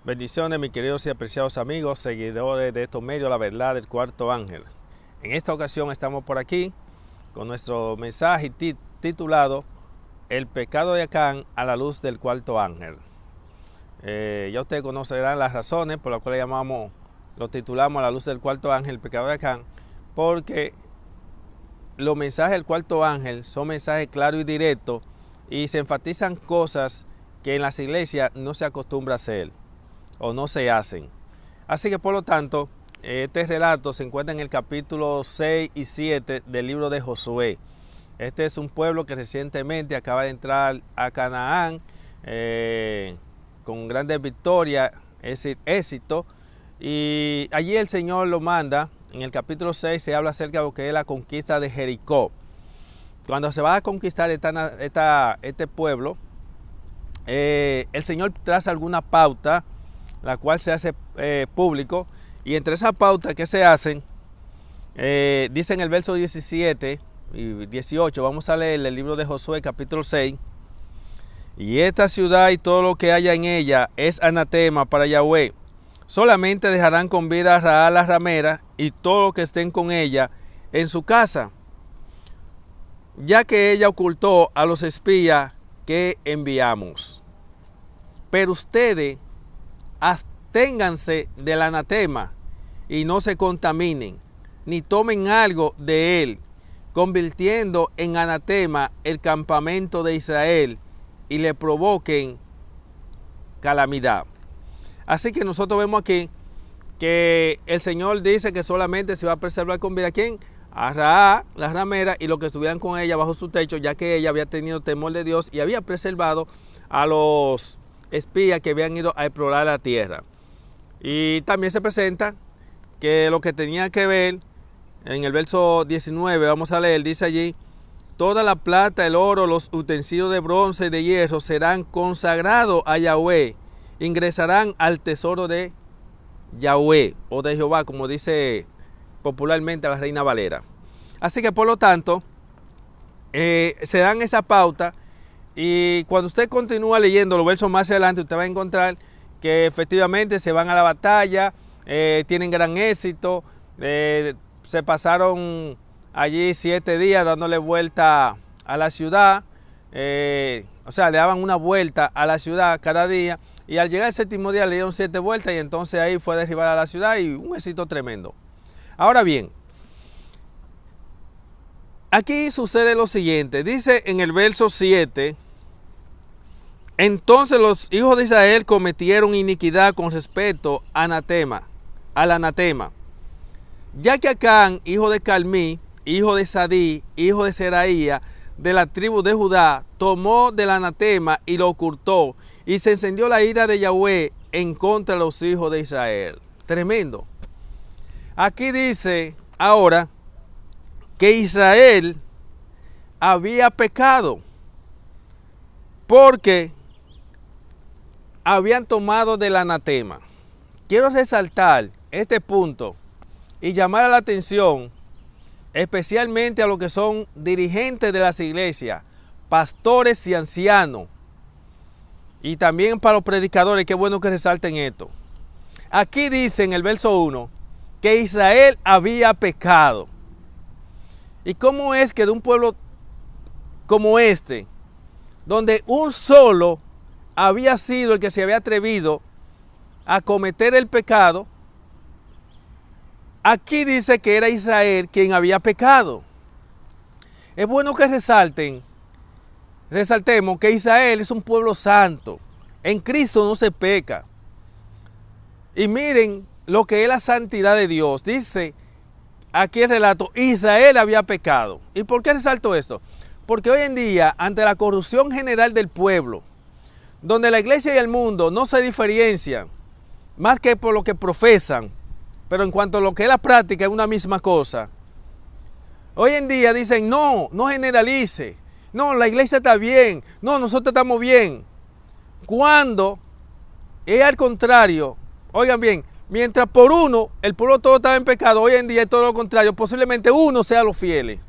Bendiciones, mis queridos y apreciados amigos, seguidores de estos medios, la verdad del cuarto ángel. En esta ocasión estamos por aquí con nuestro mensaje titulado El pecado de Acán a la luz del cuarto ángel. Ya ustedes conocerán las razones por las cuales lo titulamos a la luz del cuarto ángel, el pecado de Acán, porque los mensajes del cuarto ángel son mensajes claros y directos y se enfatizan cosas que en las iglesias no se acostumbra a hacer o no se hacen. Así que por lo tanto, este relato se encuentra en el capítulo 6 y 7 del libro de Josué. Este es un pueblo que recientemente acaba de entrar a Canaán con grandes victorias, es decir, éxito. Y allí el Señor lo manda. En el capítulo 6 se habla acerca de lo que es la conquista de Jericó. Cuando se va a conquistar este pueblo, el Señor traza alguna pauta, la cual se hace público, y entre esas pautas que se hacen, dice en el verso 17 y 18, vamos a leer el libro de Josué capítulo 6, y esta ciudad y todo lo que haya en ella es anatema para Yahweh, solamente dejarán con vida a Raab la ramera y todo lo que estén con ella en su casa, ya que ella ocultó a los espías que enviamos. Pero ustedes absténganse del anatema y no se contaminen, ni tomen algo de él, convirtiendo en anatema el campamento de Israel y le provoquen calamidad. Así que nosotros vemos aquí que el Señor dice que solamente se va a preservar con vida. ¿A quién? A Raab, la ramera, y los que estuvieran con ella bajo su techo, ya que ella había tenido temor de Dios y había preservado a los espías que habían ido a explorar la tierra. Y también se presenta que lo que tenía que ver, en el verso 19, vamos a leer, dice allí, toda la plata, el oro, los utensilios de bronce y de hierro serán consagrados a Yahweh, ingresarán al tesoro de Yahweh o de Jehová, como dice popularmente la Reina Valera. Así que por lo tanto, se dan esa pauta. Y cuando usted continúa leyendo los versos más adelante, usted va a encontrar que efectivamente se van a la batalla, tienen gran éxito, se pasaron allí 7 días dándole vuelta a la ciudad, o sea, le daban una vuelta a la ciudad cada día, y al llegar el 7º día le dieron 7 vueltas y entonces ahí fue a derribar a la ciudad y un éxito tremendo. Ahora bien, aquí sucede lo siguiente, dice en el verso 7, entonces los hijos de Israel cometieron iniquidad con respecto al anatema, ya que Acán, hijo de Carmí, hijo de Sadí, hijo de Seraía, de la tribu de Judá, tomó del anatema y lo ocultó, y se encendió la ira de Yahweh en contra de los hijos de Israel. Tremendo. Aquí dice ahora que Israel había pecado porque habían tomado del anatema. Quiero resaltar este punto y llamar la atención especialmente a los que son dirigentes de las iglesias, pastores y ancianos, y también para los predicadores. Qué bueno que resalten esto. Aquí dice en el verso 1 que Israel había pecado. ¿Y cómo es que de un pueblo como este, donde un solo había sido el que se había atrevido a cometer el pecado, aquí dice que era Israel quien había pecado? Es bueno que resaltemos que Israel es un pueblo santo. En Cristo no se peca. Y miren lo que es la santidad de Dios. Dice aquí el relato, Israel había pecado. ¿Y por qué resalto esto? Porque hoy en día, ante la corrupción general del pueblo, donde la iglesia y el mundo no se diferencian más que por lo que profesan, pero en cuanto a lo que es la práctica es una misma cosa. Hoy en día dicen, no generalice, no, la iglesia está bien, no, nosotros estamos bien. Cuando es al contrario. Oigan bien, mientras por uno el pueblo todo estaba en pecado, hoy en día es todo lo contrario, posiblemente uno sea los fieles.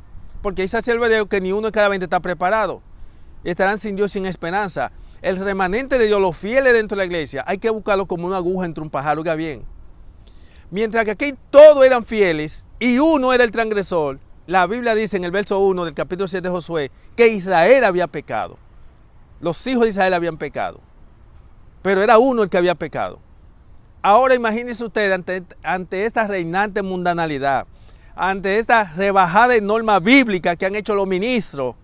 Porque dice el video que ni uno de cada 20 está preparado. Y estarán sin Dios, sin esperanza. el remanente de Dios, los fieles dentro de la iglesia, hay que buscarlo como una aguja entre un pajar, oiga bien. Mientras que aquí todos eran fieles y uno era el transgresor, la Biblia dice en el verso 1 del capítulo 7 de Josué que Israel había pecado. Los hijos de Israel habían pecado, pero era uno el que había pecado. Ahora imagínense ustedes ante esta reinante mundanalidad, ante esta rebajada de norma bíblica que han hecho los ministros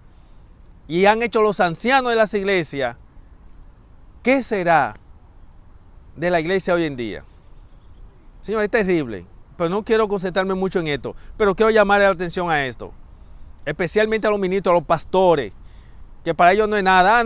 y han hecho los ancianos de las iglesias, ¿qué será de la iglesia hoy en día? Señor, es terrible, pero no quiero concentrarme mucho en esto, pero quiero llamarle la atención a esto, especialmente a los ministros, a los pastores, que para ellos no es nada.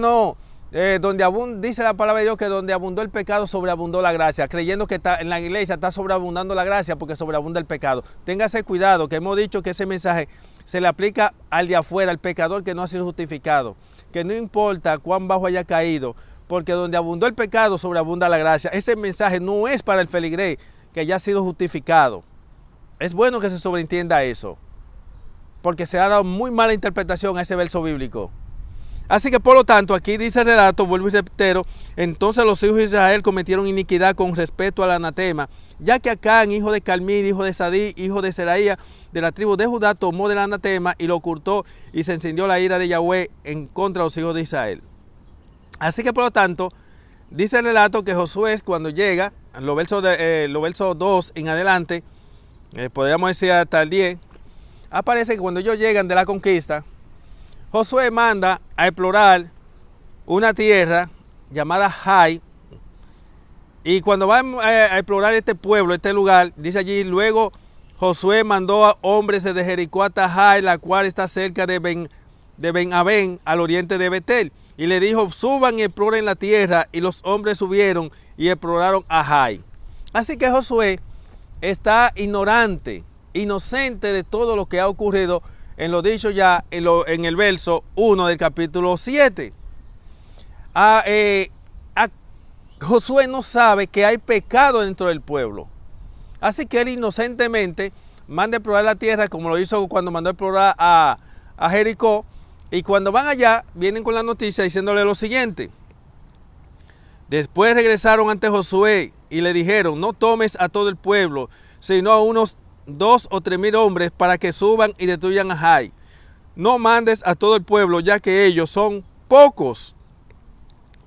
Dice la palabra de Dios que donde abundó el pecado, sobreabundó la gracia, creyendo que en la iglesia está sobreabundando la gracia porque sobreabunda el pecado. Téngase cuidado, que hemos dicho que ese mensaje se le aplica al de afuera, al pecador que no ha sido justificado, que no importa cuán bajo haya caído, porque donde abundó el pecado, sobreabunda la gracia. Ese mensaje no es para el feligrés que ya ha sido justificado. Es bueno que se sobreentienda eso, porque se ha dado muy mala interpretación a ese verso bíblico. Así que por lo tanto, aquí dice el relato, vuelvo y repito, entonces los hijos de Israel cometieron iniquidad con respecto al anatema, ya que Acán, hijo de Carmid, hijo de Sadí, hijo de Seraía, de la tribu de Judá, tomó del anatema y lo ocultó, y se encendió la ira de Yahweh en contra de los hijos de Israel. Así que por lo tanto, dice el relato que Josué, cuando llega, los versos 2 en adelante, podríamos decir hasta el 10, aparece que cuando ellos llegan de la conquista, Josué manda a explorar una tierra llamada Hai, y cuando va a explorar este pueblo, este lugar, dice allí, luego Josué mandó a hombres de Jericó hasta Hai, la cual está cerca de Ben-Aben, al oriente de Betel, y le dijo, suban y exploren la tierra, y los hombres subieron y exploraron a Hai. Así que Josué está ignorante, inocente de todo lo que ha ocurrido en lo dicho ya en el verso 1 del capítulo 7. Josué no sabe que hay pecado dentro del pueblo. Así que él inocentemente manda a explorar la tierra, como lo hizo cuando mandó a explorar a Jericó. Y cuando van allá, vienen con la noticia diciéndole lo siguiente. Después regresaron ante Josué y le dijeron, no tomes a todo el pueblo, sino a unos 2 o 3 mil hombres para que suban y destruyan a Hai. No mandes a todo el pueblo, ya que ellos son pocos.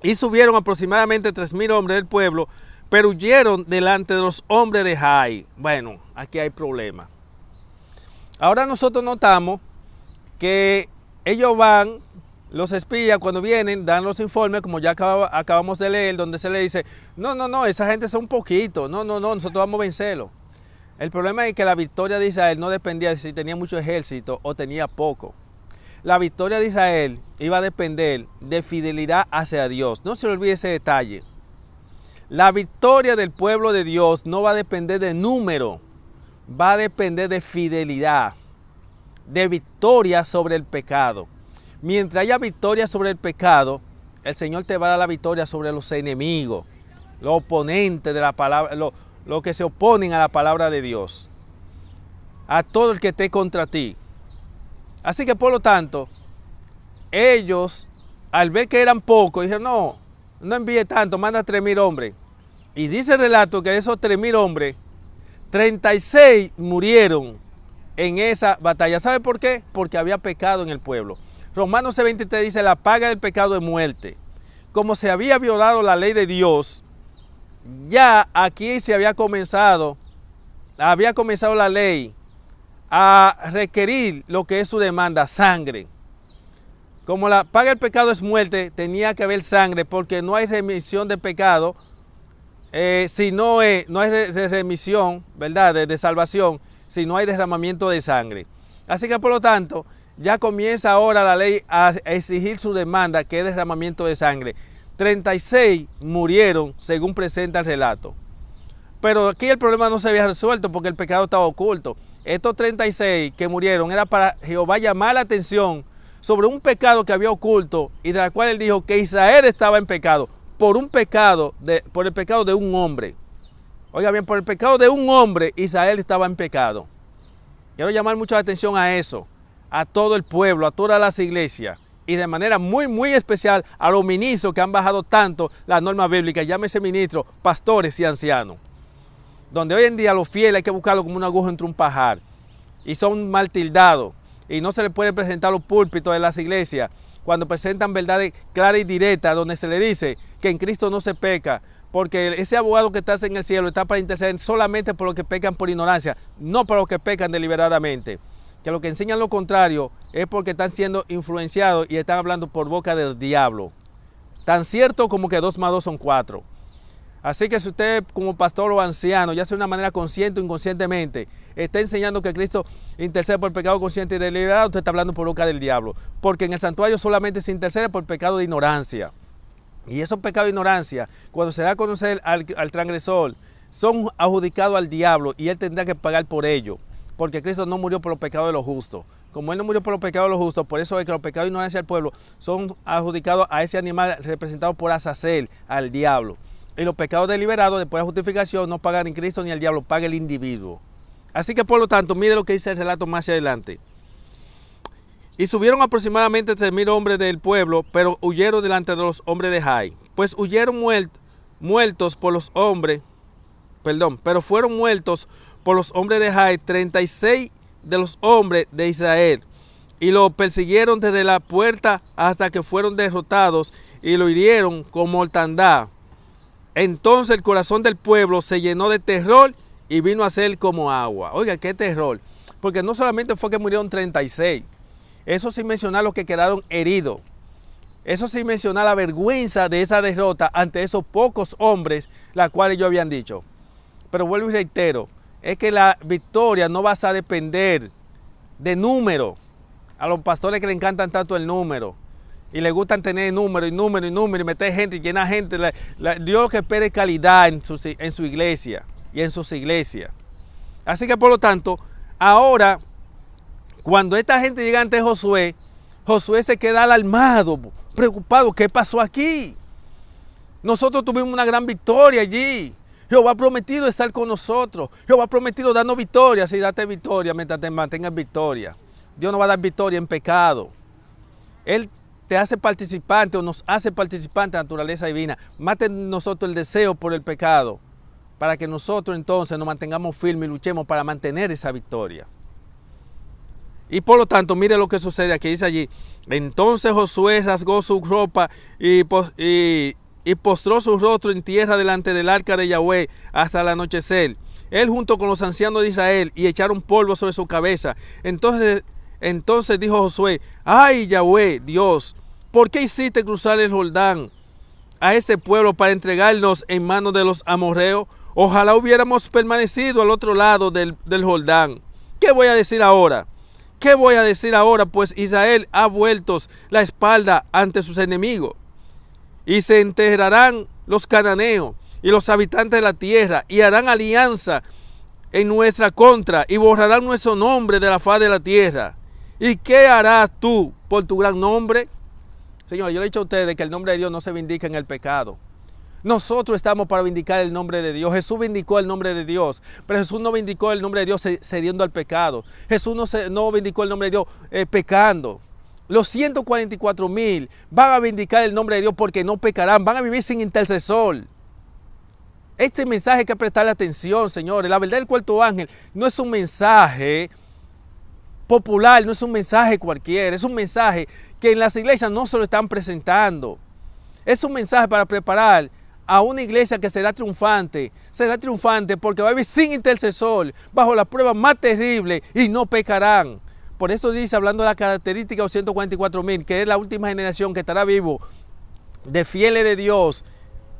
Y subieron aproximadamente 3,000 hombres del pueblo, pero huyeron delante de los hombres de Hai. Bueno, aquí hay problema. Ahora nosotros notamos que ellos van, los espías cuando vienen, dan los informes, como ya acabamos de leer, donde se le dice, no, esa gente son poquitos, no, nosotros vamos a vencerlo. El problema es que la victoria de Israel no dependía de si tenía mucho ejército o tenía poco. La victoria de Israel iba a depender de fidelidad hacia Dios. No se le olvide ese detalle. La victoria del pueblo de Dios no va a depender de número, va a depender de fidelidad, de victoria sobre el pecado. Mientras haya victoria sobre el pecado, el Señor te va a dar la victoria sobre los enemigos, los oponentes de la palabra, los que se oponen a la palabra de Dios, a todo el que esté contra ti. Así que por lo tanto, ellos, al ver que eran pocos, dijeron, no envíe tanto, manda 3,000 hombres. Y dice el relato que de esos 3,000 hombres, 36 murieron en esa batalla. ¿Sabe por qué? Porque había pecado en el pueblo. Romanos 23 dice, la paga del pecado es muerte. Como se había violado la ley de Dios, ya aquí se había comenzado la ley a requerir lo que es su demanda, sangre. Como la paga del pecado es muerte, tenía que haber sangre, porque no hay remisión de pecado, si no hay remisión, ¿verdad?, de salvación, si no hay derramamiento de sangre. Así que por lo tanto, ya comienza ahora la ley a exigir su demanda, que es derramamiento de sangre. 36 murieron, según presenta el relato. Pero aquí el problema no se había resuelto porque el pecado estaba oculto. Estos 36 que murieron era para Jehová llamar la atención sobre un pecado que había oculto y de la cual él dijo que Israel estaba en pecado por el pecado de un hombre. Oiga bien, por el pecado de un hombre Israel estaba en pecado. Quiero llamar mucho la atención a eso, a todo el pueblo, a todas las iglesias y de manera muy especial a los ministros que han bajado tanto las normas bíblicas, llámese ministros, pastores y ancianos. Donde hoy en día los fieles hay que buscarlo como una aguja entre un pajar y son mal tildados y no se les puede presentar los púlpitos de las iglesias cuando presentan verdades claras y directas donde se le dice que en Cristo no se peca, porque ese abogado que está en el cielo está para interceder solamente por los que pecan por ignorancia, no por los que pecan deliberadamente. Que lo que enseñan lo contrario es porque están siendo influenciados y están hablando por boca del diablo. Tan cierto como que 2 más 2 son 4. Así que si usted como pastor o anciano, ya sea de una manera consciente o inconscientemente, está enseñando que Cristo intercede por el pecado consciente y deliberado, usted está hablando por boca del diablo. Porque en el santuario solamente se intercede por el pecado de ignorancia. Y esos pecados de ignorancia, cuando se da a conocer al transgresor, son adjudicados al diablo y él tendrá que pagar por ello. Porque Cristo no murió por los pecados de los justos. Como él no murió por los pecados de los justos, por eso es que los pecados de ignorancia del pueblo son adjudicados a ese animal representado por Azazel, al diablo. Y los pecados deliberados, después de la justificación, no pagan ni Cristo ni el diablo, paga el individuo. Así que por lo tanto, mire lo que dice el relato más adelante. Y subieron aproximadamente 3,000 hombres del pueblo, pero huyeron delante de los hombres de Jai. Pues huyeron muertos por los hombres, pero fueron muertos por los hombres de Jai 36 de los hombres de Israel. Y lo persiguieron desde la puerta hasta que fueron derrotados y lo hirieron con mortandad. Entonces el corazón del pueblo se llenó de terror y vino a ser como agua. Oiga, qué terror. Porque no solamente fue que murieron 36. Eso sin mencionar los que quedaron heridos. Eso sin mencionar la vergüenza de esa derrota ante esos pocos hombres, la cual ellos habían dicho. Pero vuelvo y reitero, es que la victoria no va a depender de número. A los pastores que le encantan tanto el número. Y les gustan tener número y meter gente y llenar gente. Dios que espere calidad en su iglesia y en sus iglesias. Así que por lo tanto, ahora, cuando esta gente llega ante Josué, Josué se queda alarmado, preocupado. ¿Qué pasó aquí? Nosotros tuvimos una gran victoria allí. Jehová ha prometido estar con nosotros. Jehová ha prometido darnos victoria. Sí, date victoria mientras te mantengas victoria. Dios no va a dar victoria en pecado. Él te hace participante o nos hace participante de la naturaleza divina. Mate en nosotros el deseo por el pecado, para que nosotros entonces nos mantengamos firmes y luchemos para mantener esa victoria. Y por lo tanto, mire lo que sucede aquí, dice allí. Entonces Josué rasgó su ropa y postró su rostro en tierra delante del arca de Yahweh hasta el anochecer. Él junto con los ancianos de Israel y echaron polvo sobre su cabeza. Entonces dijo Josué: ay, Yahweh, Dios, ¿por qué hiciste cruzar el Jordán a ese pueblo para entregarnos en manos de los amorreos? Ojalá hubiéramos permanecido al otro lado del Jordán. ¿Qué voy a decir ahora? ¿Qué voy a decir ahora? Pues Israel ha vuelto la espalda ante sus enemigos. Y se enterrarán los cananeos y los habitantes de la tierra y harán alianza en nuestra contra y borrarán nuestro nombre de la faz de la tierra. ¿Y qué harás tú por tu gran nombre? Señor, yo le he dicho a ustedes que el nombre de Dios no se vindica en el pecado. Nosotros estamos para vindicar el nombre de Dios. Jesús vindicó el nombre de Dios, pero Jesús no vindicó el nombre de Dios cediendo al pecado. Jesús no vindicó el nombre de Dios pecando. Los 144,000 van a vindicar el nombre de Dios porque no pecarán, van a vivir sin intercesor. Este mensaje hay que prestarle atención, señores. La verdad del cuarto ángel no es un mensaje popular, no es un mensaje cualquiera, es un mensaje que en las iglesias no se lo están presentando. Es un mensaje para preparar a una iglesia que será triunfante porque va a vivir sin intercesor, bajo la prueba más terrible y no pecarán. Por eso dice, hablando de la característica de los 144,000, que es la última generación que estará vivo de fieles de Dios,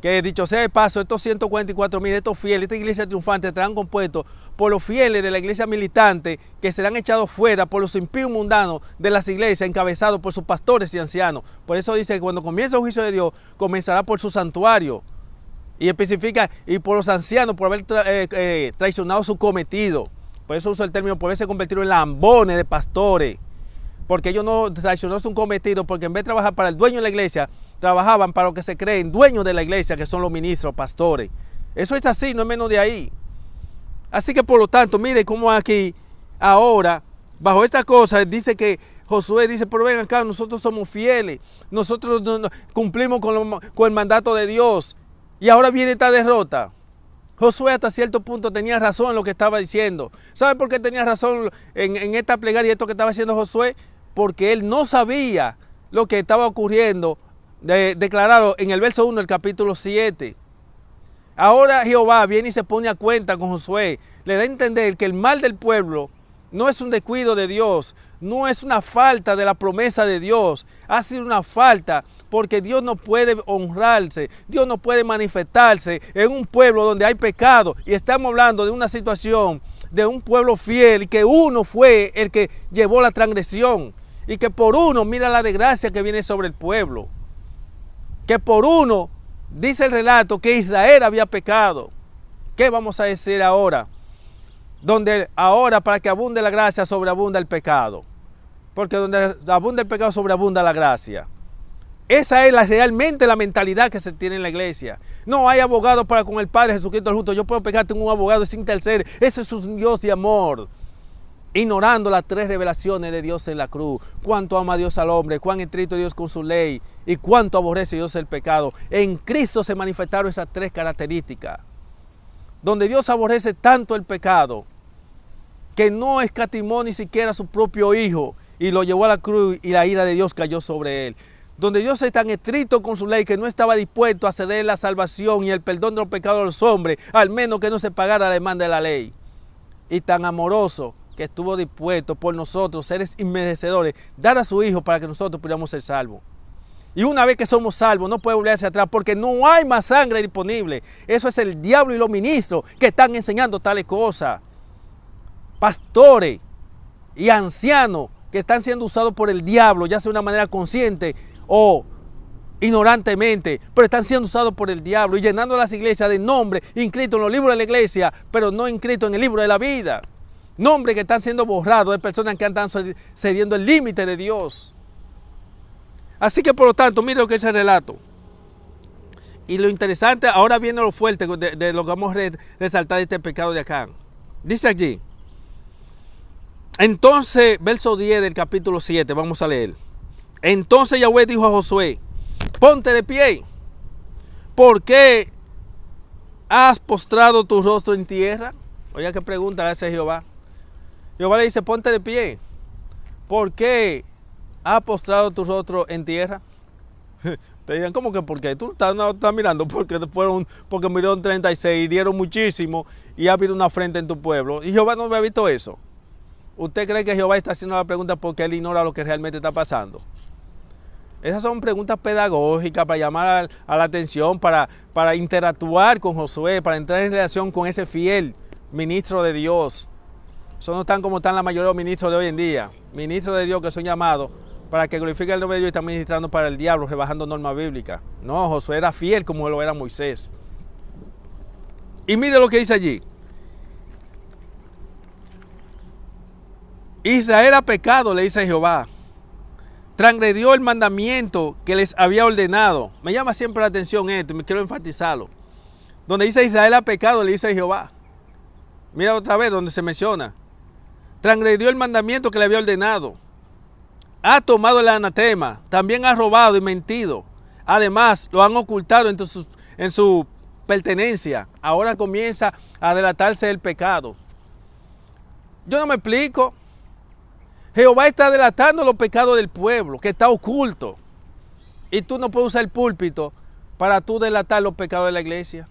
que dicho sea de paso, estos 144,000, estos fieles, esta iglesia triunfante estarán compuestos por los fieles de la iglesia militante que serán echados fuera por los impíos mundanos de las iglesias, encabezados por sus pastores y ancianos. Por eso dice que cuando comienza el juicio de Dios, comenzará por su santuario. Y especifica, y por los ancianos, por haber traicionado su cometido. Por eso uso el término, por haberse convertido en lambones de pastores. Porque ellos no traicionaron su cometido, porque en vez de trabajar para el dueño de la iglesia, trabajaban para lo que se creen dueños de la iglesia, que son los ministros, pastores. Eso es así, no es menos de ahí. Así que por lo tanto, mire cómo aquí, ahora, bajo esta cosa, dice que Josué dice, pero ven acá, nosotros somos fieles, nosotros cumplimos con el mandato de Dios, y ahora viene esta derrota. Josué hasta cierto punto tenía razón en lo que estaba diciendo. ¿Sabe por qué tenía razón en esta plegaria, esto que estaba haciendo Josué? Porque él no sabía lo que estaba ocurriendo, declarado en el verso 1 del capítulo 7. Ahora Jehová viene y se pone a cuenta con Josué, le da a entender que el mal del pueblo no es un descuido de Dios, no es una falta de la promesa de Dios, ha sido una falta porque Dios no puede honrarse, Dios no puede manifestarse en un pueblo donde hay pecado. Y estamos hablando de una situación de un pueblo fiel, que uno fue el que llevó la transgresión, y que por uno, mira la desgracia que viene sobre el pueblo, que por uno, dice el relato, que Israel había pecado. ¿Qué vamos a decir ahora? Donde ahora, para que abunde la gracia, sobreabunda el pecado. Porque donde abunda el pecado, sobreabunda la gracia. Esa es realmente la mentalidad que se tiene en la iglesia. No hay abogado para con el Padre Jesucristo el justo. Yo puedo pecar, tengo un abogado sin interceder. Ese es un Dios de amor. Ignorando las 3 revelaciones de Dios en la cruz. Cuánto ama Dios al hombre, cuán estricto Dios con su ley y cuánto aborrece Dios el pecado. En Cristo se manifestaron esas 3 características. Donde Dios aborrece tanto el pecado que no escatimó ni siquiera a su propio Hijo y lo llevó a la cruz, y la ira de Dios cayó sobre él. Donde Dios es tan estricto con su ley que no estaba dispuesto a ceder la salvación y el perdón de los pecados de los hombres, al menos que no se pagara la demanda de la ley. Y tan amoroso que estuvo dispuesto por nosotros, seres inmerecedores, dar a su Hijo para que nosotros pudiéramos ser salvos. Y una vez que somos salvos, no puede volverse atrás porque no hay más sangre disponible. Eso es el diablo y los ministros que están enseñando tales cosas. Pastores y ancianos que están siendo usados por el diablo, ya sea de una manera consciente o ignorantemente, pero están siendo usados por el diablo y llenando las iglesias de nombres inscritos en los libros de la iglesia, pero no inscritos en el libro de la vida. Nombres que están siendo borrados de personas que están cediendo el límite de Dios. Así que por lo tanto, mire lo que es el relato. Y lo interesante, ahora viene lo fuerte de lo que vamos a resaltar de este pecado de Acán. Dice allí, entonces, verso 10 del capítulo 7, vamos a leer. Entonces Yahweh dijo a Josué, ponte de pie, ¿por qué has postrado tu rostro en tierra? Oiga, qué pregunta le hace Jehová. Jehová le dice, ponte de pie, ¿por qué has postrado tu rostro en tierra? Te dirán, ¿cómo que por qué? Tú no estás mirando porque murieron 36, hirieron muchísimo y ha habido una afrenta en tu pueblo. Y Jehová no había visto eso. ¿Usted cree que Jehová está haciendo la pregunta porque él ignora lo que realmente está pasando? Esas son preguntas pedagógicas para llamar a la atención, para interactuar con Josué, para entrar en relación con ese fiel ministro de Dios. Eso no están como están la mayoría de los ministros de hoy en día. Ministros de Dios que son llamados para que glorifiquen el nombre de Dios y están ministrando para el diablo, rebajando normas bíblicas. No, Josué era fiel como lo era Moisés. Y mire lo que dice allí. Israel ha pecado, le dice Jehová. Transgredió el mandamiento que les había ordenado. Me llama siempre la atención esto y me quiero enfatizarlo. Donde dice Israel ha pecado, le dice Jehová. Mira otra vez donde se menciona. Transgredió el mandamiento que le había ordenado. Ha tomado el anatema. También ha robado y mentido. Además, lo han ocultado en su pertenencia. Ahora comienza a delatarse el pecado. Yo no me explico. Jehová está delatando los pecados del pueblo, que está oculto. Y tú no puedes usar el púlpito para tú delatar los pecados de la iglesia.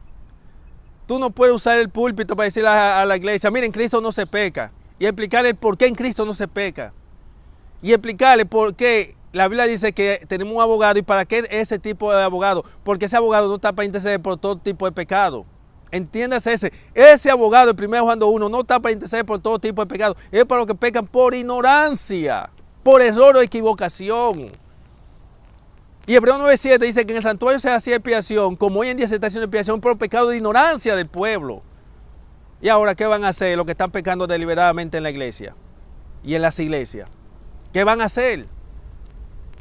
Tú no puedes usar el púlpito para decirle a la iglesia, miren, en Cristo no se peca. Y explicarle por qué en Cristo no se peca. Y explicarle por qué la Biblia dice que tenemos un abogado y para qué ese tipo de abogado. Porque ese abogado no está para interceder por todo tipo de pecado. Entiéndase ese abogado, el 1 Juan 1, no está para interceder por todo tipo de pecado. Es para los que pecan por ignorancia, por error o equivocación. Y Hebreos 9:7 dice que en el santuario se hacía expiación, como hoy en día se está haciendo expiación por pecado de ignorancia del pueblo. Y ahora, ¿qué van a hacer los que están pecando deliberadamente en la iglesia y en las iglesias? ¿Qué van a hacer?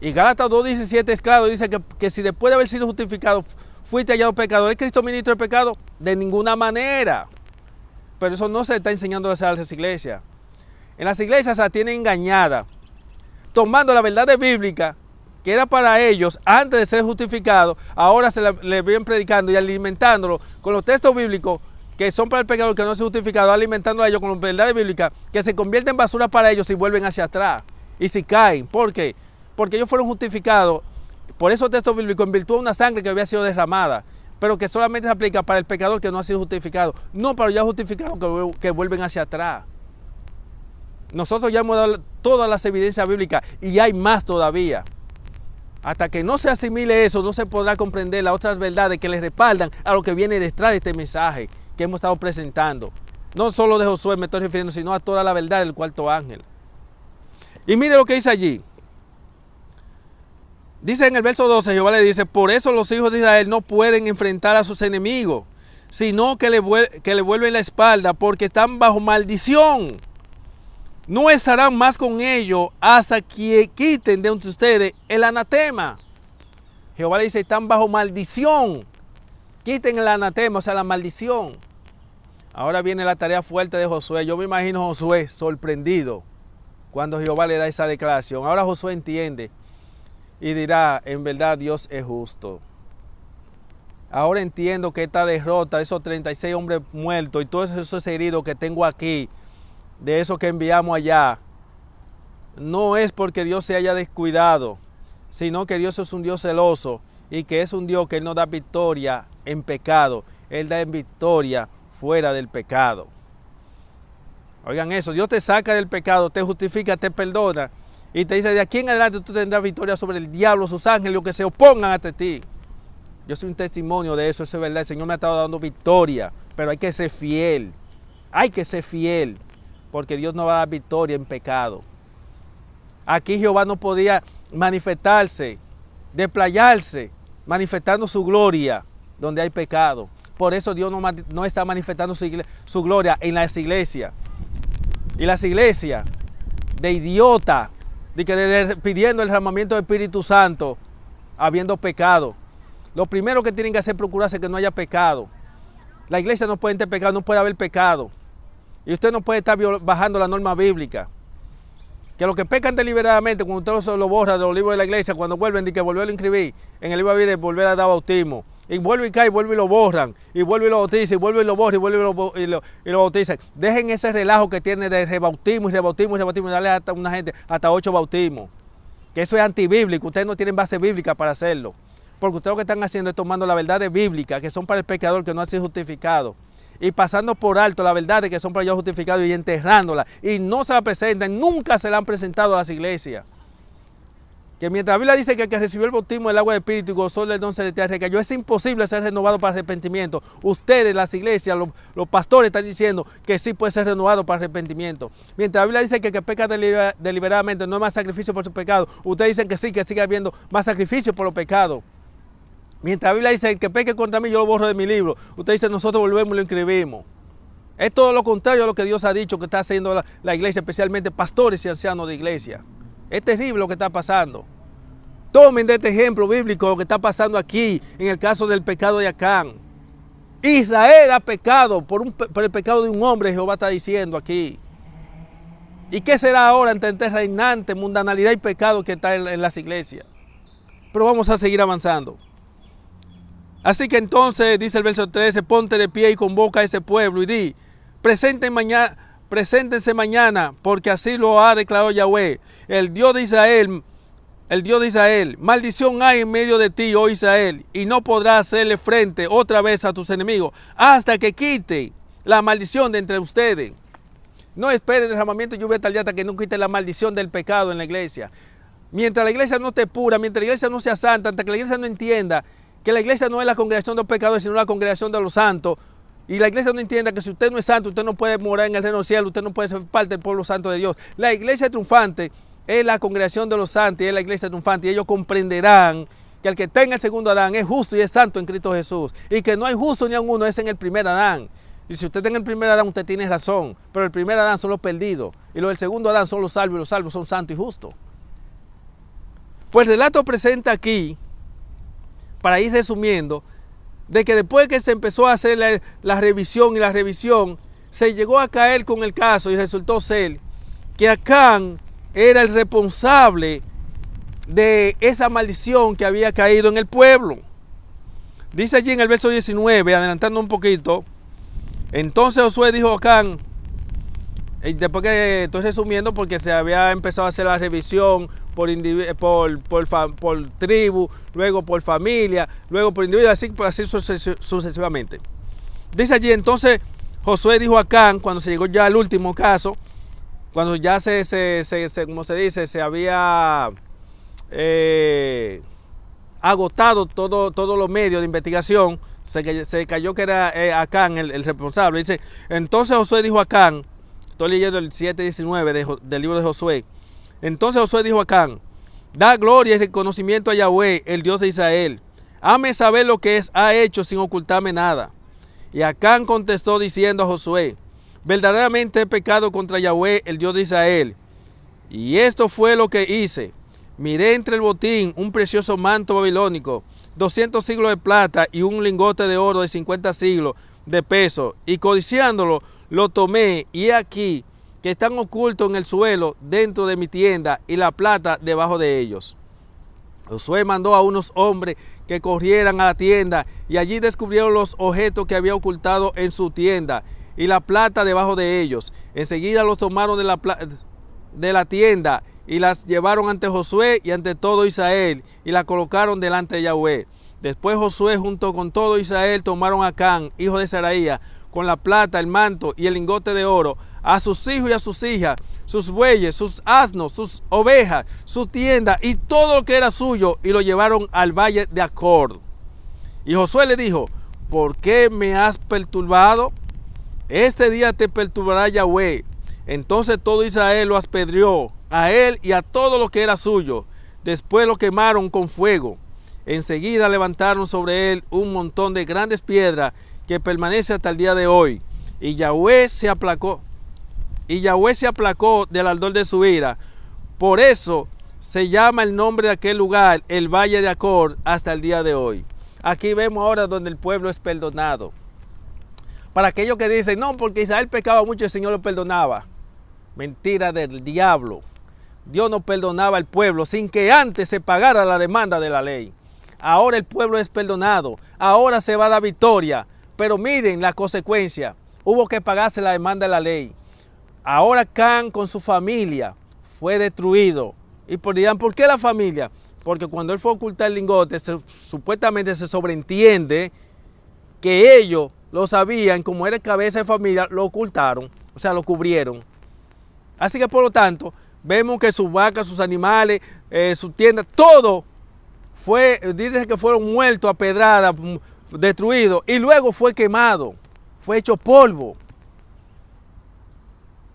Y Gálatas 2:17 es claro, dice que si después de haber sido justificado fuiste hallado pecador, ¿es Cristo ministro del pecado? De ninguna manera. Pero eso no se está enseñando a las iglesias. En las iglesias se la tienen engañada. tomando la verdad bíblica, que era para ellos antes de ser justificados, ahora le vienen predicando y alimentándolo con los textos bíblicos que son para el pecador que no se ha justificado, alimentándolo a ellos con las verdades bíblicas que se convierten en basura para ellos y vuelven hacia atrás. Y si caen, ¿por qué? Porque ellos fueron justificados por esos textos bíblicos en virtud de una sangre que había sido derramada, pero que solamente se aplica para el pecador que no ha sido justificado, no para los ya justificados que vuelven hacia atrás. Nosotros ya hemos dado todas las evidencias bíblicas y hay más todavía. Hasta que no se asimile eso, no se podrá comprender las otras verdades que le respaldan a lo que viene detrás de este mensaje que hemos estado presentando. No solo de Josué me estoy refiriendo, sino a toda la verdad del cuarto ángel. Y mire lo que dice allí. Dice en el verso 12, Jehová le dice, por eso los hijos de Israel no pueden enfrentar a sus enemigos, sino que le vuelven la espalda, porque están bajo maldición. No estarán más con ellos hasta que quiten de entre ustedes el anatema. Jehová le dice, están bajo maldición. Quiten el anatema, o sea, la maldición. Ahora viene la tarea fuerte de Josué. Yo me imagino a Josué sorprendido cuando Jehová le da esa declaración. Ahora Josué entiende y dirá, en verdad Dios es justo. Ahora entiendo que esta derrota, esos 36 hombres muertos y todos esos heridos que tengo aquí, de esos que enviamos allá, no es porque Dios se haya descuidado, sino que Dios es un Dios celoso y que es un Dios que Él no da victoria en pecado, Él da en victoria fuera del pecado. Oigan eso, Dios te saca del pecado, te justifica, te perdona y te dice, de aquí en adelante tú tendrás victoria sobre el diablo, sus ángeles, los que se opongan ante ti. Yo soy un testimonio de eso, eso es verdad, el Señor me ha estado dando victoria, pero hay que ser fiel, porque Dios no va a dar victoria en pecado. Aquí Jehová no podía manifestarse, desplayarse, manifestando su gloria donde hay pecado. Por eso Dios no está manifestando su gloria en las iglesias. Y las iglesias de idiota, pidiendo el derramamiento del Espíritu Santo, habiendo pecado. Lo primero que tienen que hacer es procurarse que no haya pecado. La iglesia no puede tener pecado, no puede haber pecado. Y usted no puede estar bajando la norma bíblica. Que los que pecan deliberadamente, cuando usted lo borra de los libros de la iglesia, cuando vuelven, de que volver a inscribir en el libro de vida y volver a dar bautismo. Y vuelve y cae, vuelve y lo borran. Y vuelve y lo bautiza, y vuelve y lo borra, y vuelve y lo bautizan. Dejen ese relajo que tiene de rebautismo y rebautismo y rebautismo y darle a una gente hasta 8 bautismos. Que eso es antibíblico. Ustedes no tienen base bíblica para hacerlo. Porque ustedes lo que están haciendo es tomando la verdad bíblica, que son para el pecador que no ha sido justificado, y pasando por alto la verdad de que son para ellos justificados y enterrándola. Y no se la presentan, nunca se la han presentado a las iglesias. Que mientras la Biblia dice que el que recibió el bautismo del agua del Espíritu y gozó del don celestial recayó, es imposible ser renovado para arrepentimiento. Ustedes, las iglesias, los pastores están diciendo que sí puede ser renovado para arrepentimiento. Mientras la Biblia dice que el que peca deliberadamente no hay más sacrificio por su pecado, ustedes dicen que sí, que sigue habiendo más sacrificio por los pecados. Mientras la Biblia dice, el que peque contra mí, yo lo borro de mi libro. Usted dice, nosotros volvemos y lo inscribimos. Es todo lo contrario a lo que Dios ha dicho que está haciendo la iglesia, especialmente pastores y ancianos de iglesia. Es terrible lo que está pasando. Tomen de este ejemplo bíblico lo que está pasando aquí, en el caso del pecado de Acán. Israel ha pecado por el pecado de un hombre, Jehová está diciendo aquí. ¿Y qué será ahora ante este reinante mundanalidad y pecado que está en las iglesias? Pero vamos a seguir avanzando. Así que entonces, dice el verso 13, ponte de pie y convoca a ese pueblo y di, preséntense mañana, porque así lo ha declarado Yahweh, el Dios de Israel, maldición hay en medio de ti, oh Israel, y no podrás hacerle frente otra vez a tus enemigos, hasta que quite la maldición de entre ustedes. No espere el derramamiento de lluvia tal hasta que no quite la maldición del pecado en la iglesia. Mientras la iglesia no esté pura, mientras la iglesia no sea santa, hasta que la iglesia no entienda que la iglesia no es la congregación de los pecadores, sino la congregación de los santos. Y la iglesia no entienda que si usted no es santo, usted no puede morar en el reino del cielo, usted no puede ser parte del pueblo santo de Dios. La iglesia triunfante es la congregación de los santos y es la iglesia triunfante. Y ellos comprenderán que el que está en el segundo Adán es justo y es santo en Cristo Jesús. Y que no hay justo ni a uno, es en el primer Adán. Y si usted está en el primer Adán, usted tiene razón. Pero el primer Adán son los perdidos. Y los del segundo Adán son los salvos, y los salvos son santos y justos. Pues el relato presenta aquí, para ir resumiendo, de que después que se empezó a hacer la revisión, se llegó a caer con el caso y resultó ser que Acán era el responsable de esa maldición que había caído en el pueblo. Dice allí en el verso 19, adelantando un poquito, entonces Josué dijo a Acán, después que estoy resumiendo porque se había empezado a hacer la revisión por tribu, luego por familia, luego por individuo, así sucesivamente. Dice allí, entonces Josué dijo a Acán, cuando se llegó ya al último caso, cuando ya como se dice, se había agotado todos los medios de investigación, se cayó que era Acán el responsable. Dice, entonces Josué dijo a Acán, estoy leyendo el 7:19 del libro de Josué. Entonces Josué dijo a Acán, da gloria y reconocimiento a Yahweh, el Dios de Israel. Hazme saber lo que ha hecho sin ocultarme nada. Y Acán contestó diciendo a Josué, verdaderamente he pecado contra Yahweh, el Dios de Israel. Y esto fue lo que hice. Miré entre el botín un precioso manto babilónico, 200 siglos de plata y un lingote de oro de 50 siglos de peso. Y codiciándolo, lo tomé, y he aquí que están ocultos en el suelo dentro de mi tienda y la plata debajo de ellos. Josué mandó a unos hombres que corrieran a la tienda y allí descubrieron los objetos que había ocultado en su tienda y la plata debajo de ellos. Enseguida los tomaron de la tienda y las llevaron ante Josué y ante todo Israel y la colocaron delante de Yahweh. Después Josué junto con todo Israel tomaron a Acán, hijo de Zeraía, con la plata, el manto y el lingote de oro, a sus hijos y a sus hijas, sus bueyes, sus asnos, sus ovejas, su tienda y todo lo que era suyo, y lo llevaron al valle de Acor. Y Josué le dijo, ¿por qué me has perturbado? Este día te perturbará Yahweh. Entonces todo Israel lo apedreó, a él y a todo lo que era suyo. Después lo quemaron con fuego. Enseguida levantaron sobre él un montón de grandes piedras que permanece hasta el día de hoy. Y Yahweh se aplacó del ardor de su ira. Por eso se llama el nombre de aquel lugar el Valle de Acor hasta el día de hoy. Aquí vemos ahora donde el pueblo es perdonado. Para aquellos que dicen, no, porque Israel pecaba mucho y el Señor lo perdonaba. Mentira del diablo. Dios no perdonaba al pueblo sin que antes se pagara la demanda de la ley. Ahora el pueblo es perdonado. Ahora se va a dar victoria. Pero miren la consecuencia. Hubo que pagarse la demanda de la ley. Ahora Acán con su familia fue destruido. Y dirán, ¿por qué la familia? Porque cuando él fue a ocultar el lingote, supuestamente se sobreentiende que ellos lo sabían, como era cabeza de familia, lo ocultaron, o sea, lo cubrieron. Así que por lo tanto, vemos que sus vacas, sus animales, su tienda, todo dice que fueron muertos a pedrada, destruidos, y luego fue quemado, fue hecho polvo.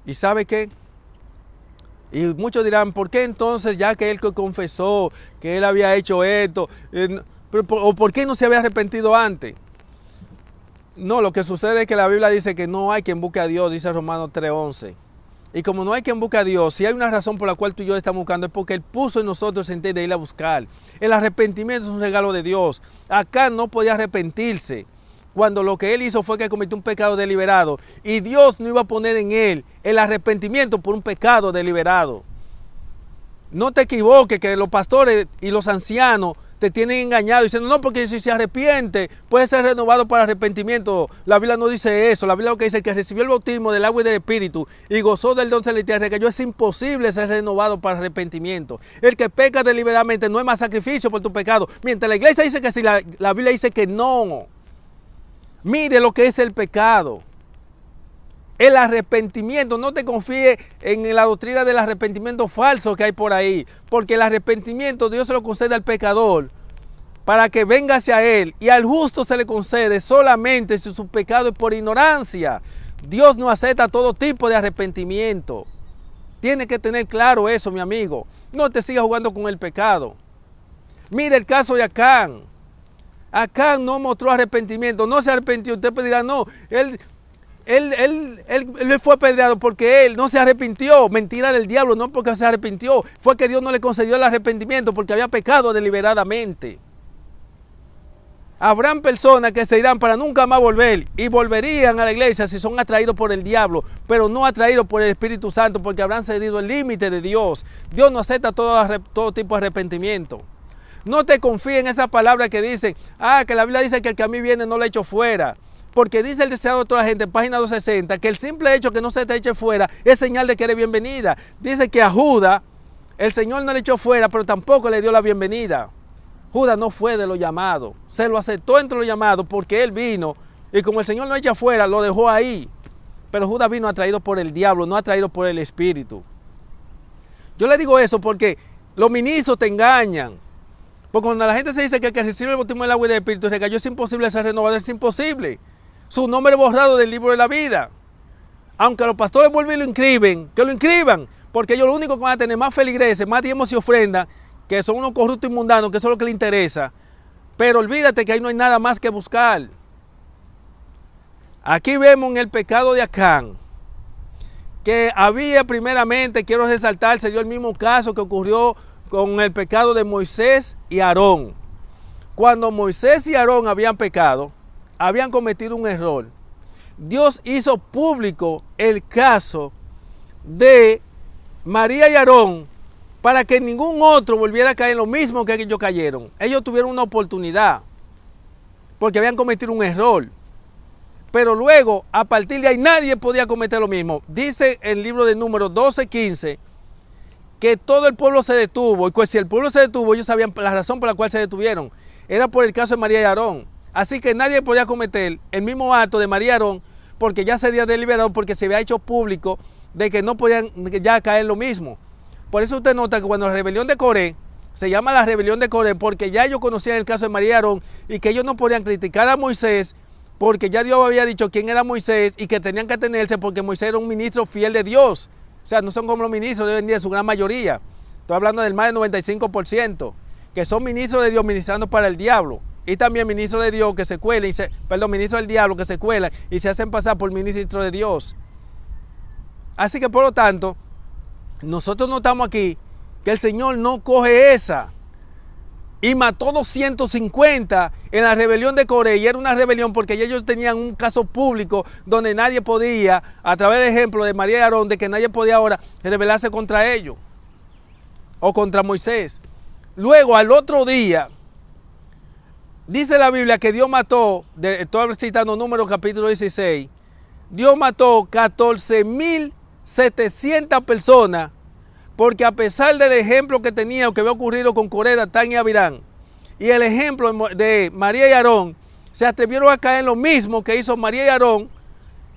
¿Y sabe qué? Y muchos dirán, ¿por qué entonces, ya que él confesó que él había hecho esto, o por qué no se había arrepentido antes? No, lo que sucede es que la Biblia dice que no hay quien busque a Dios, dice Romanos 3:11. Y como no hay quien busque a Dios, si hay una razón por la cual tú y yo estamos buscando, es porque Él puso en nosotros el sentido de ir a buscar. El arrepentimiento es un regalo de Dios. Acán no podía arrepentirse cuando lo que él hizo fue que cometió un pecado deliberado. Y Dios no iba a poner en él el arrepentimiento por un pecado deliberado. No te equivoques que los pastores y los ancianos te tienen engañado diciendo, no, porque si se arrepiente puede ser renovado para arrepentimiento. La Biblia no dice eso. La Biblia lo que dice es que recibió el bautismo del agua y del Espíritu y gozó del don celestial, recayó. Es imposible ser renovado para arrepentimiento. El que peca deliberadamente no es más sacrificio por tu pecado. Mientras la iglesia dice que sí, la Biblia dice que no. Mire lo que es el pecado. El arrepentimiento, no te confíes en la doctrina del arrepentimiento falso que hay por ahí, porque el arrepentimiento Dios se lo concede al pecador para que venga hacia él, y al justo se le concede solamente si su pecado es por ignorancia. Dios no acepta todo tipo de arrepentimiento. Tienes que tener claro eso, mi amigo. No te sigas jugando con el pecado. Mire el caso de Acán. Acán no mostró arrepentimiento, no se arrepintió. Usted dirá, no, él fue apedreado porque él no se arrepintió. Mentira del diablo, no porque se arrepintió. Fue que Dios no le concedió el arrepentimiento porque había pecado deliberadamente. Habrán personas que se irán para nunca más volver y volverían a la iglesia si son atraídos por el diablo, pero no atraídos por el Espíritu Santo, porque habrán cedido el límite de Dios. Dios no acepta todo tipo de arrepentimiento. No te confíes en esa palabra que dicen, que la Biblia dice que el que a mí viene no lo echo fuera. Porque dice el deseado de toda la gente, página 260, que el simple hecho que no se te eche fuera es señal de que eres bienvenida. Dice que a Judas el Señor no le echó fuera, pero tampoco le dio la bienvenida. Judas no fue de los llamados, se lo aceptó entre los llamados porque él vino y como el Señor no echa fuera, lo dejó ahí. Pero Judas vino atraído por el diablo, no atraído por el Espíritu. Yo le digo eso porque los ministros te engañan. Porque cuando la gente se dice que el que recibe el bautismo del agua y del Espíritu recayó, es imposible ser renovado, es imposible. Su nombre es borrado del libro de la vida. Aunque los pastores vuelven y lo inscriben, que lo inscriban, porque ellos lo único que van a tener más feligreses, más diezmos y ofrendas, que son unos corruptos y mundanos, que eso es lo que les interesa. Pero olvídate que ahí no hay nada más que buscar. Aquí vemos en el pecado de Acán, que había primeramente, quiero resaltar, se dio el mismo caso que ocurrió con el pecado de Moisés y Aarón. Cuando Moisés y Aarón habían pecado, habían cometido un error, Dios hizo público el caso de María y Aarón, para que ningún otro volviera a caer en lo mismo que ellos cayeron. Ellos tuvieron una oportunidad, porque habían cometido un error. Pero luego, a partir de ahí, nadie podía cometer lo mismo. Dice el libro de Números 12:15, que todo el pueblo se detuvo. Y pues si el pueblo se detuvo, ellos sabían la razón por la cual se detuvieron. Era por el caso de María y Aarón. Así que nadie podía cometer el mismo acto de María y Aarón, porque ya se había deliberado, porque se había hecho público de que no podían ya caer en lo mismo. Por eso usted nota que cuando la rebelión de Coré, se llama la rebelión de Coré, porque ya ellos conocían el caso de María y Aarón y que ellos no podían criticar a Moisés, porque ya Dios había dicho quién era Moisés y que tenían que atenerse porque Moisés era un ministro fiel de Dios. O sea, no son como los ministros de hoy en día, en su gran mayoría. Estoy hablando del más del 95%, que son ministros de Dios ministrando para el diablo. Y también ministros de Dios que se cuelan, ministros del diablo que se cuelan y se hacen pasar por ministros de Dios. Así que por lo tanto, nosotros notamos aquí que el Señor no coge esa y mató 250 en la rebelión de Coré, y era una rebelión porque ellos tenían un caso público donde nadie podía, a través del ejemplo de María y Aarón, de que nadie podía ahora rebelarse contra ellos o contra Moisés. Luego al otro día, dice la Biblia que Dios mató, estoy citando Números capítulo 16, Dios mató 14,700 personas, porque a pesar del ejemplo que tenía o que había ocurrido con Coré, Datán y Abirán, y el ejemplo de María y Aarón, se atrevieron a caer en lo mismo que hizo María y Aarón,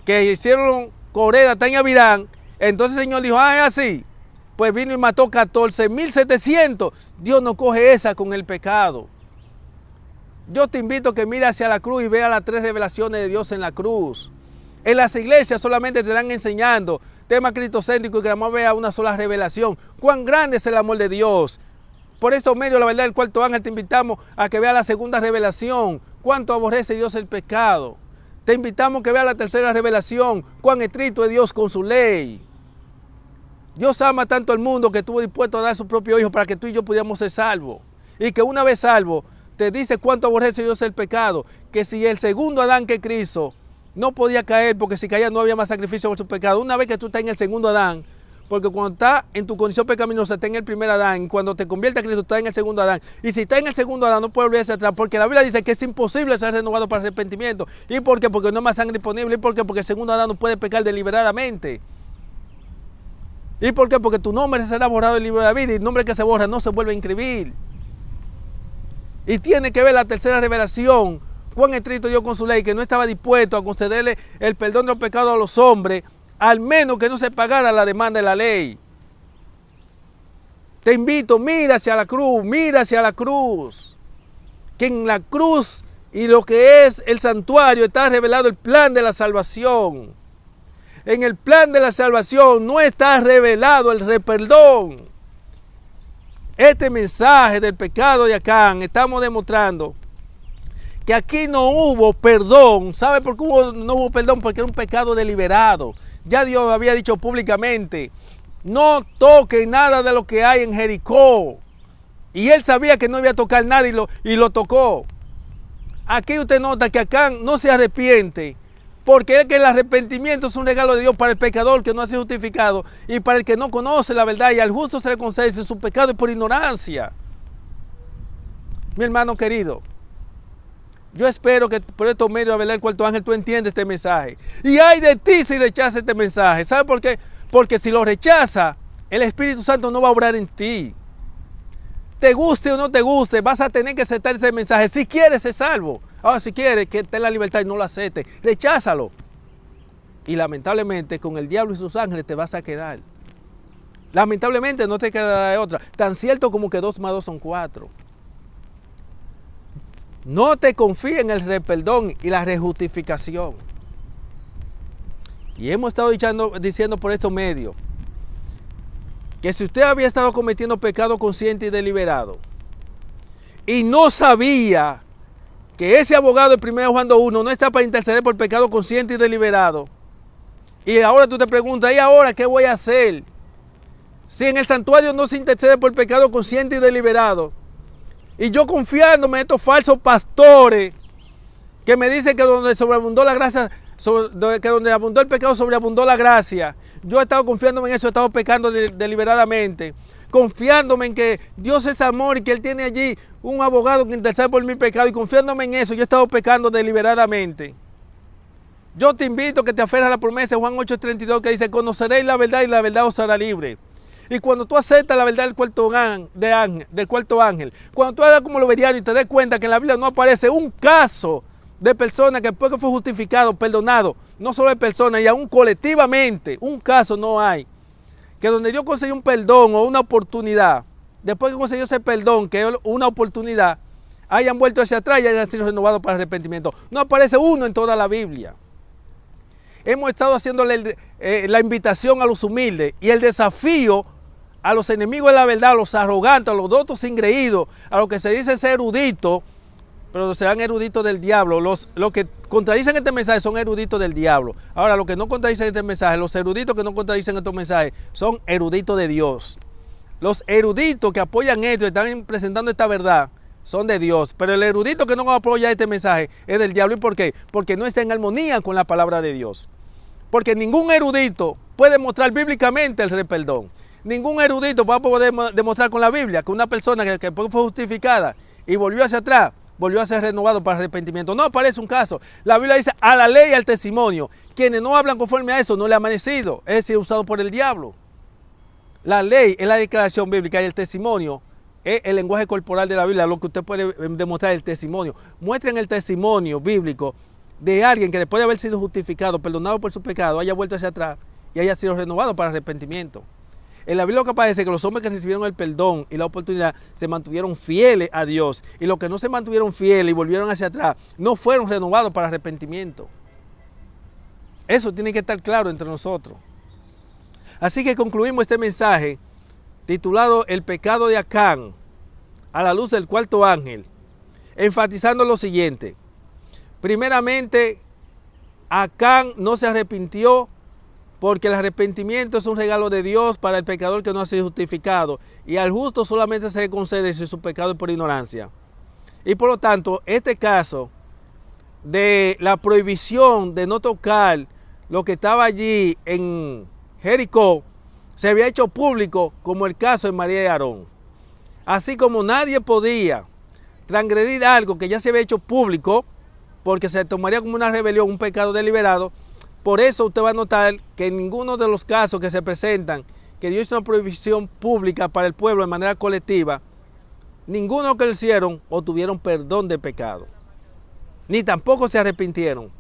que hicieron Coré, Datán y Abirán. Entonces el Señor dijo, es así, pues vino y mató 14,700. Dios no coge esa con el pecado. Yo te invito a que mires hacia la cruz y veas las 3 revelaciones de Dios en la cruz. En las iglesias solamente te están enseñando tema cristocéntrico y que nada más vea una sola revelación. Cuán grande es el amor de Dios. Por estos medios, la verdad, el cuarto ángel, te invitamos a que vea la segunda revelación. Cuánto aborrece Dios el pecado. Te invitamos a que vea la tercera revelación. Cuán estricto es Dios con su ley. Dios ama tanto al mundo que estuvo dispuesto a dar su propio hijo para que tú y yo pudiéramos ser salvos. Y que una vez salvo, te dice cuánto aborrece Dios el pecado. Que si el segundo Adán, que es Cristo, no podía caer, porque si caía no había más sacrificio por su pecado. Una vez que tú estás en el segundo Adán, porque cuando estás en tu condición pecaminosa, está en el primer Adán, y cuando te conviertes a Cristo, estás en el segundo Adán. Y si estás en el segundo Adán, no puedes volverse atrás, porque la Biblia dice que es imposible ser renovado para arrepentimiento. ¿Y por qué? Porque no hay más sangre disponible. ¿Y por qué? Porque el segundo Adán no puede pecar deliberadamente. ¿Y por qué? Porque tu nombre será borrado del libro de la vida, y el nombre que se borra no se vuelve a inscribir. Y tiene que ver la tercera revelación. Cuán estricto Dios con su ley, que no estaba dispuesto a concederle el perdón de los pecados a los hombres, al menos que no se pagara la demanda de la ley. Te invito, mira hacia la cruz, mira hacia la cruz. Que en la cruz y lo que es el santuario está revelado el plan de la salvación. En el plan de la salvación no está revelado el perdón. Este mensaje del pecado de Acán, estamos demostrando que aquí no hubo perdón. ¿Sabe por qué no hubo perdón? Porque era un pecado deliberado. Ya Dios había dicho públicamente, no toquen nada de lo que hay en Jericó. Y él sabía que no iba a tocar nada y lo tocó. aquí usted nota que Acán no se arrepiente, porque es que el arrepentimiento es un regalo de Dios para el pecador que no ha sido justificado y para el que no conoce la verdad, y al justo se le concede si su pecado es por ignorancia. Mi hermano querido, yo espero que por estos medios de verdad el cuarto ángel tú entiendes este mensaje. Y ay de ti si rechazas este mensaje. ¿Sabe por qué? Porque si lo rechaza, el Espíritu Santo no va a obrar en ti. Te guste o no te guste, vas a tener que aceptar ese mensaje. Si quieres ser salvo. Ahora, si quieres que esté en la libertad y no lo acepte, recházalo. Y lamentablemente con el diablo y sus ángeles te vas a quedar. Lamentablemente no te quedará de otra. Tan cierto como que 2 más 2 son 4. No te confíes en el perdón y la rejustificación. Y hemos estado diciendo por estos medios que si usted había estado cometiendo pecado consciente y deliberado y no sabía que ese abogado de 1 Juan 2:1 no está para interceder por pecado consciente y deliberado, y ahora tú te preguntas, ¿y ahora qué voy a hacer? Si en el santuario no se intercede por pecado consciente y deliberado, y yo confiándome en estos falsos pastores que me dicen que donde sobreabundó la gracia, que donde abundó el pecado sobreabundó la gracia, yo he estado confiándome en eso, he estado pecando deliberadamente, confiándome en que Dios es amor y que Él tiene allí un abogado que intercede por mi pecado, y confiándome en eso, yo he estado pecando deliberadamente. Yo te invito a que te aferres a la promesa de Juan 8:32 que dice, conoceréis la verdad y la verdad os hará libre. Y cuando tú aceptas la verdad del cuarto ángel, cuando tú hagas como lo veriano y te des cuenta que en la Biblia no aparece un caso de persona que después que fue justificado, perdonado, no solo de personas, y aún colectivamente, un caso no hay, que donde Dios consiguió un perdón o una oportunidad, después que consiguió ese perdón, que es una oportunidad, hayan vuelto hacia atrás y hayan sido renovados para arrepentimiento. No aparece uno en toda la Biblia. Hemos estado haciéndole la invitación a los humildes y el desafío a los enemigos de la verdad, a los arrogantes, a los dotos ingreídos, a los que se dicen ser eruditos, pero serán eruditos del diablo. Los que contradicen este mensaje son eruditos del diablo. Ahora, los que no contradicen este mensaje, los eruditos que no contradicen estos mensajes, son eruditos de Dios. Los eruditos que apoyan esto y están presentando esta verdad son de Dios, pero el erudito que no apoya este mensaje es del diablo. ¿Y por qué? Porque no está en armonía con la palabra de Dios. Porque ningún erudito puede mostrar bíblicamente el perdón. Ningún erudito va a poder demostrar con la Biblia que una persona que fue justificada y volvió hacia atrás, volvió a ser renovado para arrepentimiento. No aparece un caso. La Biblia dice a la ley y al testimonio. Quienes no hablan conforme a eso no le ha amanecido, es decir, usado por el diablo. La ley es la declaración bíblica y el testimonio es el lenguaje corporal de la Biblia, lo que usted puede demostrar el testimonio. Muestren el testimonio bíblico de alguien que después de haber sido justificado, perdonado por su pecado, haya vuelto hacia atrás y haya sido renovado para arrepentimiento. En la Biblia lo que aparece es que los hombres que recibieron el perdón y la oportunidad se mantuvieron fieles a Dios, y los que no se mantuvieron fieles y volvieron hacia atrás no fueron renovados para arrepentimiento. Eso tiene que estar claro entre nosotros. Así que concluimos este mensaje titulado El pecado de Acán a la luz del cuarto ángel, enfatizando lo siguiente. Primeramente, Acán no se arrepintió porque el arrepentimiento es un regalo de Dios para el pecador que no ha sido justificado, y al justo solamente se le concede si su pecado es por ignorancia. Y por lo tanto, este caso de la prohibición de no tocar lo que estaba allí en Jericó se había hecho público, como el caso de María y Aarón. Así como nadie podía transgredir algo que ya se había hecho público, porque se tomaría como una rebelión, un pecado deliberado. Por eso usted va a notar que en ninguno de los casos que se presentan, que Dios hizo una prohibición pública para el pueblo de manera colectiva, ninguno que lo hicieron obtuvieron perdón de pecado, ni tampoco se arrepintieron.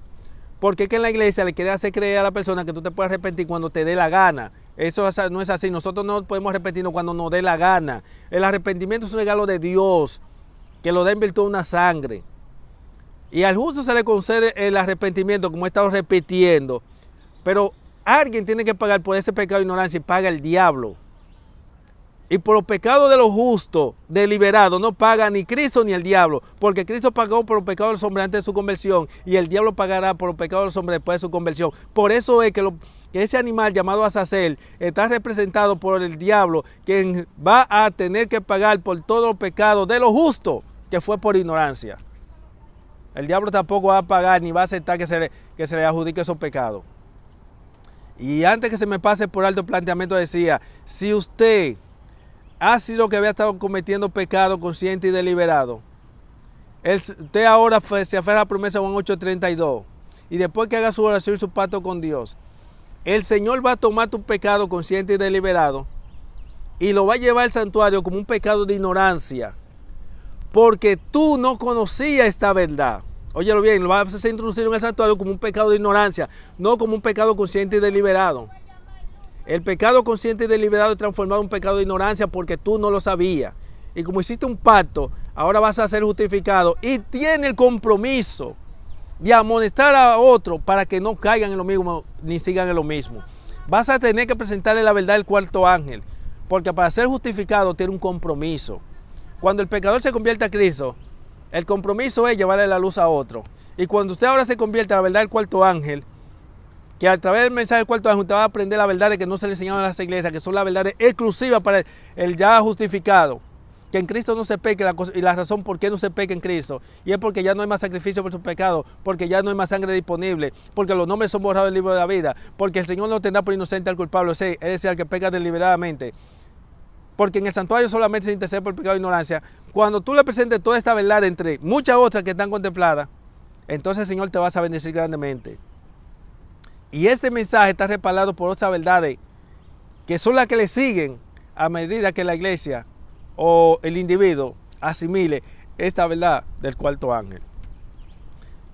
Porque es que en la iglesia le quiere hacer creer a la persona que tú te puedes arrepentir cuando te dé la gana. Eso no es así. Nosotros no podemos arrepentirnos cuando nos dé la gana. El arrepentimiento es un regalo de Dios, que lo da en virtud de una sangre. Y al justo se le concede el arrepentimiento, como he estado repitiendo. Pero alguien tiene que pagar por ese pecado de ignorancia, y paga el diablo. Y por los pecados de los justos, deliberados, no paga ni Cristo ni el diablo. Porque Cristo pagó por los pecados de los hombres antes de su conversión, y el diablo pagará por los pecados de los hombres después de su conversión. Por eso es que ese animal llamado Azazel está representado por el diablo, quien va a tener que pagar por todos los pecados de los justos, que fue por ignorancia. El diablo tampoco va a pagar ni va a aceptar que se le adjudique esos pecados. Y antes que se me pase por alto el planteamiento decía, si usted ha sido que había estado cometiendo pecado consciente y deliberado, usted ahora se aferra a la promesa de Juan 8:32 y después que haga su oración y su pacto con Dios, el Señor va a tomar tu pecado consciente y deliberado y lo va a llevar al santuario como un pecado de ignorancia, porque tú no conocías esta verdad. Óyelo bien, lo vas a introducir en el santuario como un pecado de ignorancia, no como un pecado consciente y deliberado. El pecado consciente y deliberado es transformado en un pecado de ignorancia porque tú no lo sabías. Y como hiciste un pacto, ahora vas a ser justificado y tiene el compromiso de amonestar a otro para que no caigan en lo mismo ni sigan en lo mismo. Vas a tener que presentarle la verdad al cuarto ángel, porque para ser justificado tiene un compromiso. Cuando el pecador se convierte a Cristo, el compromiso es llevarle la luz a otro. Y cuando usted ahora se convierte a la verdad del cuarto ángel, que a través del mensaje del cuarto ángel usted va a aprender la verdad de que no se le enseñaron en las iglesias, que son las verdades exclusivas para el ya justificado. Que en Cristo no se peque, y la razón por qué no se peque en Cristo, y es porque ya no hay más sacrificio por su pecado, porque ya no hay más sangre disponible, porque los nombres son borrados del libro de la vida, porque el Señor no tendrá por inocente al culpable, es decir, al que peca deliberadamente. Porque en el santuario solamente se intercede por el pecado de ignorancia. Cuando tú le presentes toda esta verdad entre muchas otras que están contempladas, entonces el Señor te va a bendecir grandemente. Y este mensaje está respaldado por otras verdades que son las que le siguen a medida que la iglesia o el individuo asimile esta verdad del cuarto ángel.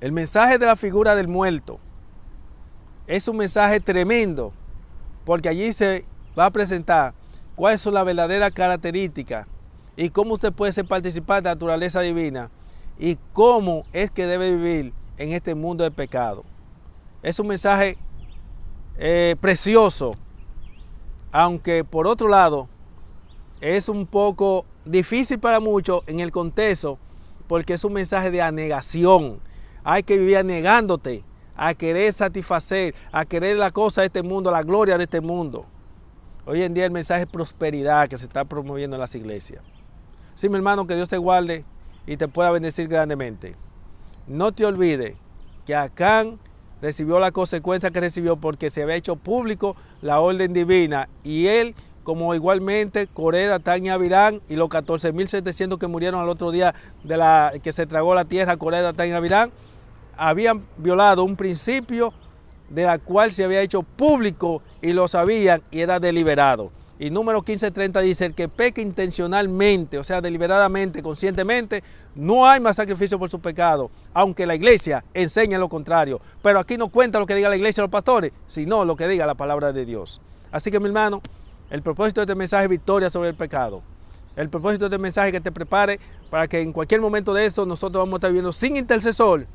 El mensaje de la figura del muerto es un mensaje tremendo, porque allí se va a presentar cuáles son las verdaderas características y cómo usted puede ser participante de la naturaleza divina y cómo es que debe vivir en este mundo de pecado. Es un mensaje precioso, aunque por otro lado es un poco difícil para muchos en el contexto, porque es un mensaje de anegación. Hay que vivir anegándote a querer satisfacer, a querer la cosa de este mundo, la gloria de este mundo. Hoy en día el mensaje es prosperidad que se está promoviendo en las iglesias. Sí, mi hermano, que Dios te guarde y te pueda bendecir grandemente. No te olvides que Acán recibió la consecuencia que recibió porque se había hecho público la orden divina, y él, como igualmente Coré, Datán y Abirán, y los 14.700 que murieron al otro día que se tragó la tierra, Coré, Datán y Abirán, habían violado un principio de la cual se había hecho público y lo sabían y era deliberado. Y número 15:30 dice, el que peque intencionalmente, o sea, deliberadamente, conscientemente, no hay más sacrificio por su pecado, aunque la iglesia enseña lo contrario. Pero aquí no cuenta lo que diga la iglesia o los pastores, sino lo que diga la palabra de Dios. Así que, mi hermano, el propósito de este mensaje es victoria sobre el pecado. El propósito de este mensaje es que te prepare para que en cualquier momento de esto nosotros vamos a estar viviendo sin intercesor.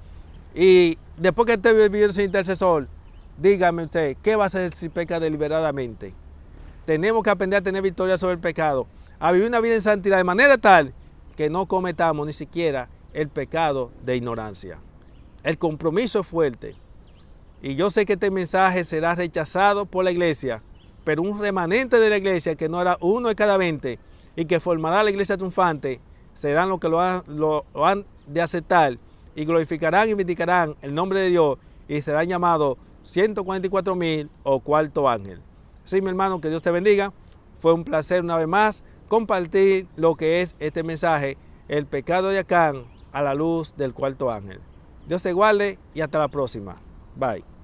Y después que esté viviendo sin intercesor, dígame usted, ¿qué va a hacer si peca deliberadamente? Tenemos que aprender a tener victoria sobre el pecado, a vivir una vida en santidad de manera tal que no cometamos ni siquiera el pecado de ignorancia. El compromiso es fuerte. Y yo sé que este mensaje será rechazado por la iglesia, pero un remanente de la iglesia, que no hará uno de cada 20 y que formará la iglesia triunfante, serán los que lo han de aceptar y glorificarán y vindicarán el nombre de Dios y serán llamados 144.000 o cuarto ángel. Sí, mi hermano, que Dios te bendiga. Fue un placer una vez más compartir lo que es este mensaje, el pecado de Acán a la luz del cuarto ángel. Dios te guarde y hasta la próxima. Bye.